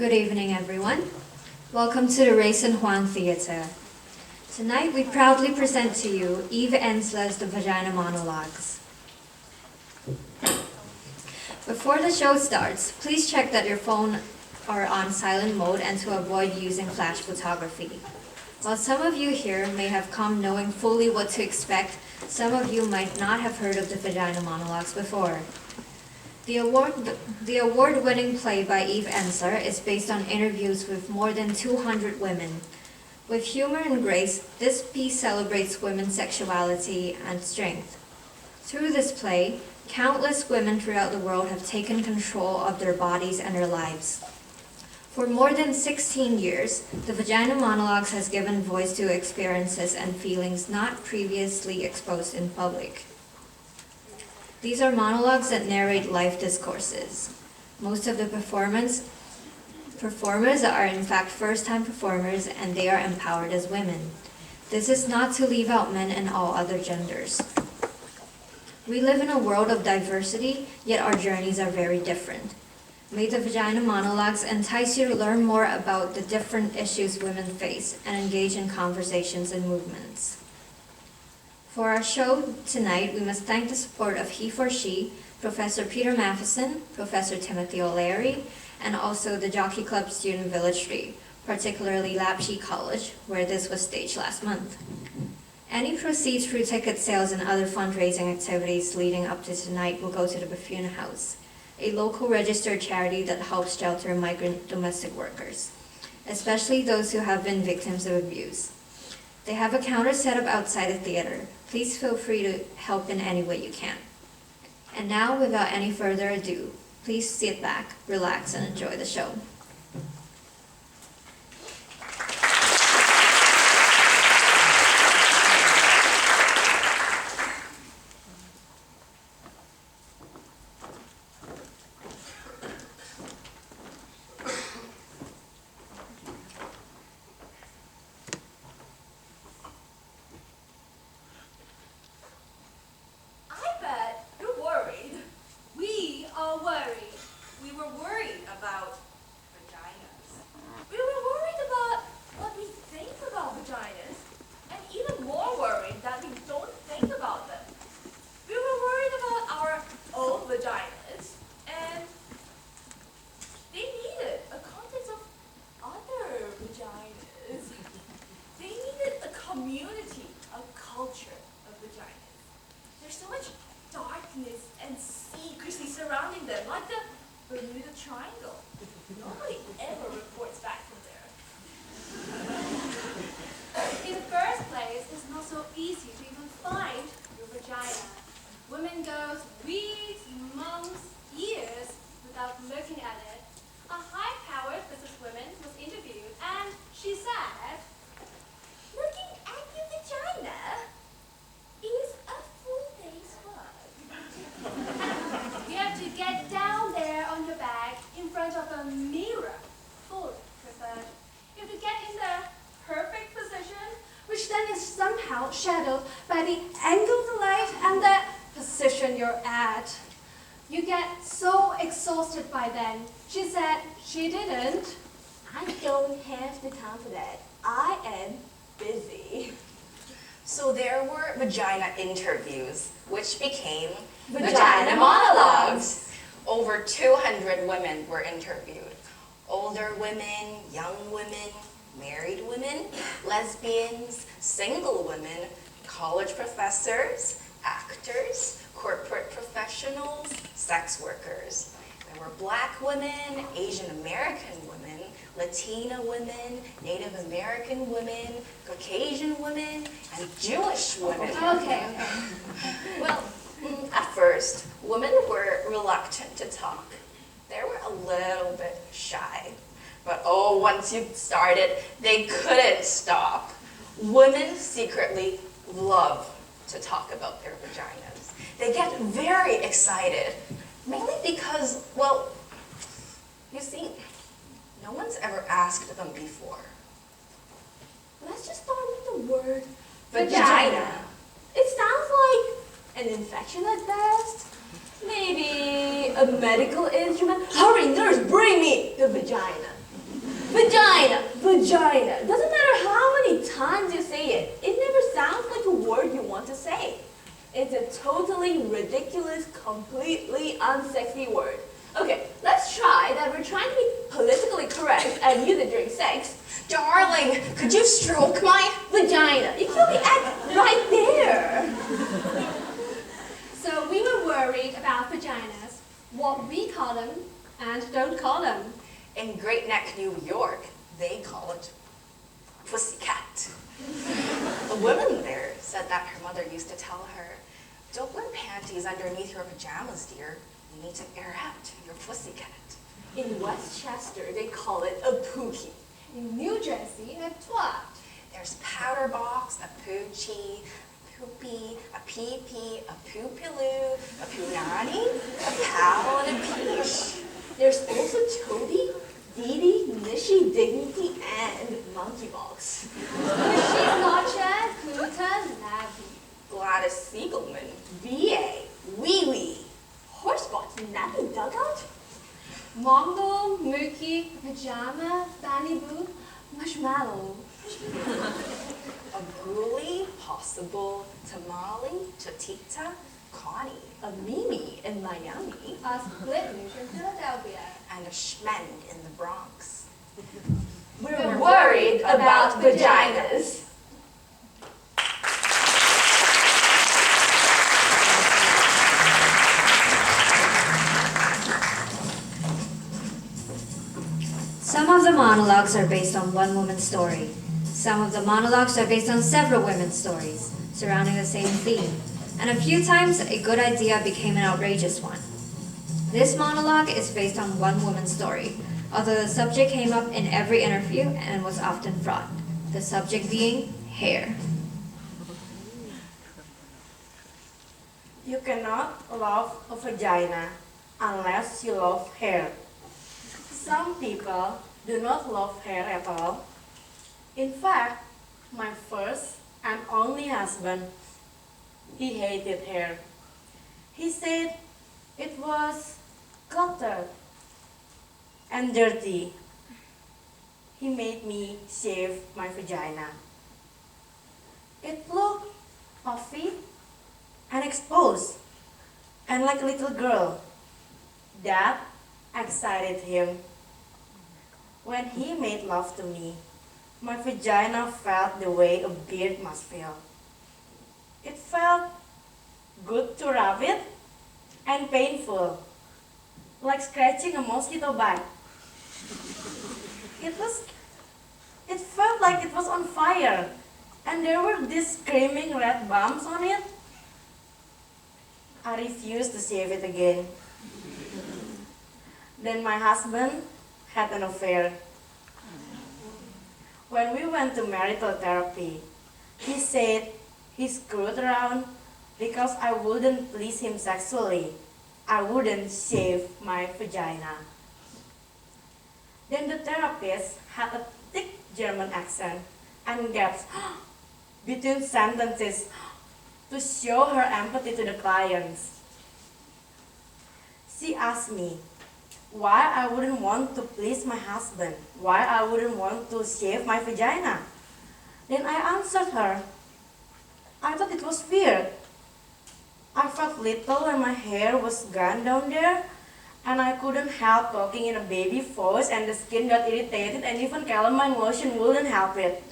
Good evening, everyone. Welcome to the Race and Juan Theatre. Tonight, we proudly present to you Eve Ensler's The Vagina Monologues. Before the show starts, please check that your phone are on silent mode and to avoid using flash photography. While some of you here may have come knowing fully what to expect, some of you might not have heard of the Vagina Monologues before. The award-winning play by Eve Ensler is based on interviews with more than 200 women. With humor and grace, this piece celebrates women's sexuality and strength. Through this play, countless women throughout the world have taken control of their bodies and their lives. For more than 16 years, the Vagina Monologues has given voice to experiences and feelings not previously exposed in public. These are monologues that narrate life discourses. Most of the performers are in fact first-time performers, and they are empowered as women. This is not to leave out men and all other genders. We live in a world of diversity, yet our journeys are very different. May the Vagina Monologues entice you to learn more about the different issues women face and engage in conversations and movements. For our show tonight, we must thank the support of He for She, Professor Peter Matheson, Professor Timothy O'Leary, and also the Jockey Club Student Village 3, particularly Lap-Chee College, where this was staged last month. Any proceeds through ticket sales and other fundraising activities leading up to tonight will go to the Bafuna House, a local registered charity that helps shelter migrant domestic workers, especially those who have been victims of abuse. They have a counter set up outside the theater. Please feel free to help in any way you can. And now, without any further ado, please sit back, relax, and enjoy the show. Shadowed by the angle of the light and the position you're at. You get so exhausted by then. She said she didn't. I don't have the time for that. I am busy. So there were vagina interviews, which became Vagina Monologues. Over 200 women were interviewed. Older women, young women, married women, lesbians, single women, college professors, actors, corporate professionals, sex workers. There were Black women, Asian American women, Latina women, Native American women, Caucasian women, and Jewish women. Okay. Well, at first, women were reluctant to talk. They were a little bit shy. But oh, once you started, they couldn't stop. Women secretly love to talk about their vaginas. They get very excited, mainly because, well, you see, no one's ever asked them before. Let's just start with the word Vagina. It sounds like an infection at best. Maybe a medical instrument. Hurry, nurse, bring me the vagina. Vagina, vagina. Doesn't matter how many times you say it, it never sounds like a word you want to say. It's a totally ridiculous, completely unsexy word. Okay, let's try that we're trying to be politically correct and use it during sex. Darling, could you stroke my Vagina. You killed the egg right there. So we were worried about vaginas, what we call them and don't call them. In Great Neck, New York, they call it pussycat. A woman there said that her mother used to tell her, don't wear panties underneath your pajamas, dear. You need to air out your pussycat. In Westchester, they call it a pookie. In New Jersey, a twat. There's powder box, a poochie, poopy, a pee-pee, a poopiloo, a punani, a pal, and a peach. There's also toady, deedy, nishi, dignity, and monkey box. She's Notcha, Pluta, Navi. Gladys Siegelman. VA, wee wee, horsebox, nappy dugout, Mongol, Mookie, Pajama, Fanny Boo, Marshmallow. A ghoulie, possible, tamale, chatita, Connie, a Mimi in Miami, A split news in Philadelphia. and a schmend in the Bronx. We're worried about vaginas. Some of the monologues are based on one woman's story. Some of the monologues are based on several women's stories, surrounding the same theme. And a few times, a good idea became an outrageous one. This monologue is based on one woman's story, although the subject came up in every interview and was often fraught. The subject being hair. You cannot love a vagina unless you love hair. Some people do not love hair at all. In fact, my first and only husband, he hated hair. He said it was cluttered and dirty. He made me shave my vagina. It looked puffy and exposed and like a little girl. That excited him. When he made love to me, my vagina felt the way a beard must feel. It felt good to rub it and painful, like scratching a mosquito bite. It felt like it was on fire, and there were these screaming red bumps on it. I refused to shave it again. Then my husband had an affair. When we went to marital therapy, he said he screwed around because I wouldn't please him sexually. I wouldn't shave my vagina. Then the therapist had a thick German accent and gasped between sentences to show her empathy to the clients. She asked me why I wouldn't want to please my husband, why I wouldn't want to shave my vagina. Then I answered her, I thought it was weird. I felt little when my hair was gone down there, and I couldn't help talking in a baby voice, and the skin got irritated, and even calamine lotion wouldn't help it.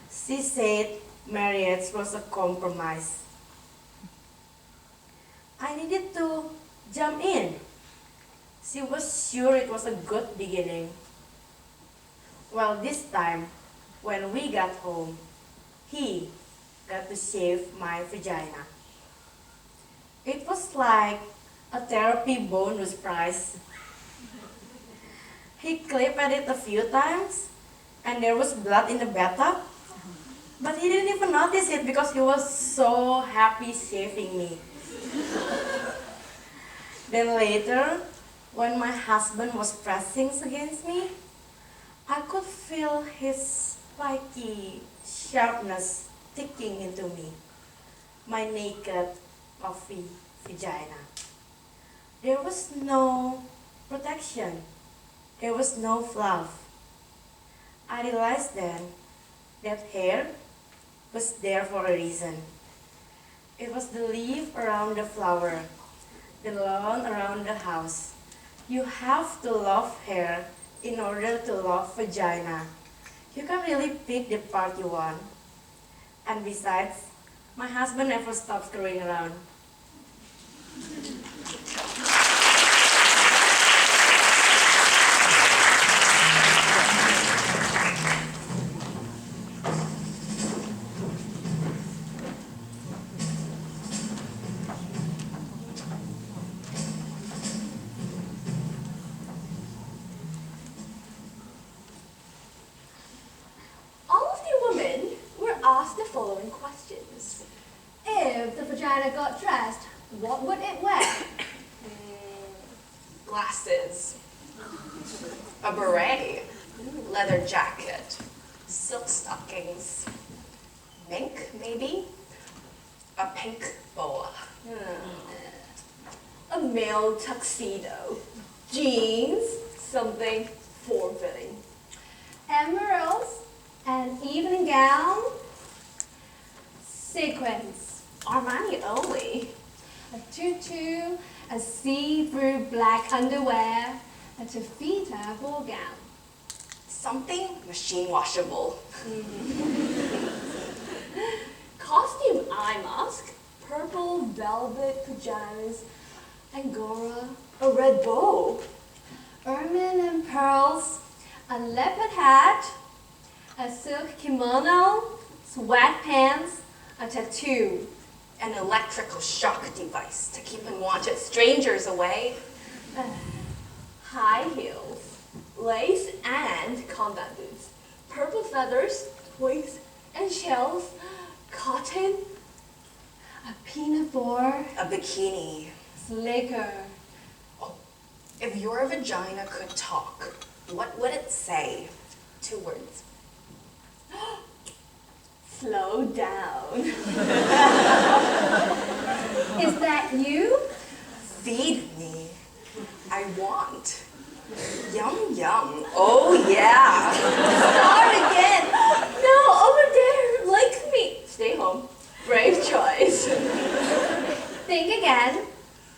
She said marriage was a compromise. I needed to jump in. She was sure it was a good beginning. Well, this time, when we got home, he got to shave my vagina. It was like a therapy bonus prize. He clipped at it a few times, and there was blood in the bathtub. But he didn't even notice it because he was so happy shaving me. Then later, when my husband was pressing against me, I could feel his spiky sharpness sticking into me, my naked, puffy vagina. There was no protection. There was no fluff. I realized then that hair was there for a reason. It was the leaf around the flower, the lawn around the house. You have to love hair in order to love vagina. You can really pick the part you want. And besides, my husband never stops screwing around. All of the women were asked the following questions. If the vagina got dressed, what would it wear? Glasses, a beret, leather jacket, silk stockings, mink maybe, a pink boa. A male tuxedo, jeans, something form-fitting. Emeralds, an evening gown, sequins, Armani only. a tutu, a see-through black underwear, a taffeta ball gown. Something machine washable. Costume eye mask, purple velvet pajamas, angora, a red bow. Ermine and pearls, a leopard hat, a silk kimono, sweatpants, a tattoo. An electrical shock device to keep unwanted strangers away. High heels, lace and combat boots, purple feathers, twigs and shells, cotton, A pinafore, A bikini. slicker, If your vagina could talk, what would it say? 2 words. slow down. is that you? Feed me. I want. Yum, yum. Oh, yeah. Start again. No, over there, like me. Stay home. Brave choice. Think again.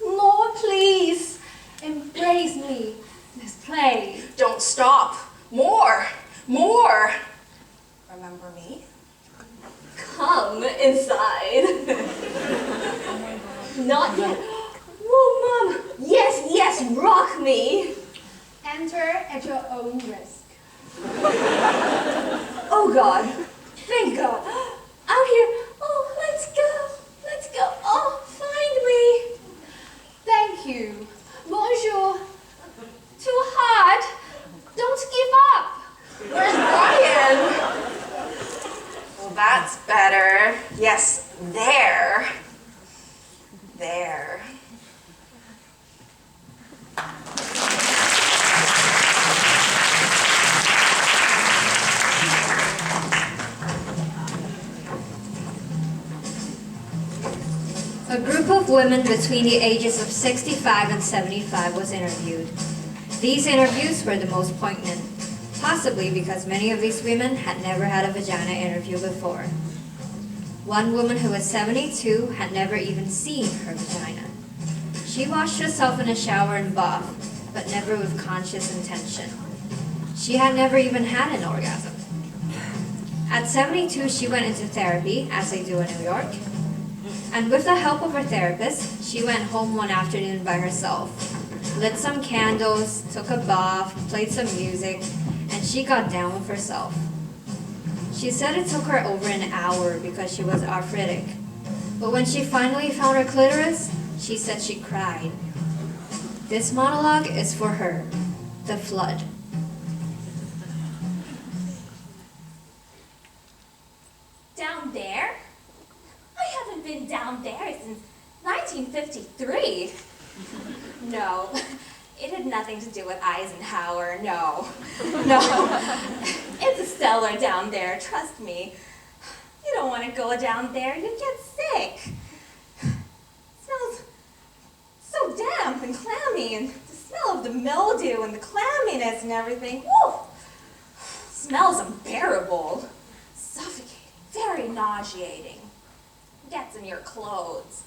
More, please. Embrace me. Let's play. Don't stop. More. More. Remember me? Come inside. Not yet. Whoa, Mom. Yes, yes, rock me. Enter at your own risk. Oh, God. Thank God. Out here. Oh, let's go. Let's go. Oh, find me. Thank you. Bonjour. Too hard. Don't give up. Where's Brian? Well, that's better. Yes, there. There. A group of women between the ages of 65 and 75 was interviewed. These interviews were the most poignant, possibly because many of these women had never had a vagina interview before. One woman who was 72 had never even seen her vagina. She washed herself in a shower and bath, but never with conscious intention. She had never even had an orgasm. At 72, she went into therapy, as they do in New York. And with the help of her therapist, she went home one afternoon by herself, lit some candles, took a bath, played some music, and she got down with herself. She said it took her over an hour because she was arthritic. But when she finally found her clitoris, she said she cried. This monologue is for her, the flood. Down there? I haven't been down there since 1953. No, it had nothing to do with Eisenhower, no. No, it's a stellar down there, trust me. You don't want to go down there, you'd get sick. It smells so damp and clammy, and the smell of the mildew and the clammy chilliness and everything. Woo! Smells unbearable. Suffocating. Very nauseating. Gets in your clothes.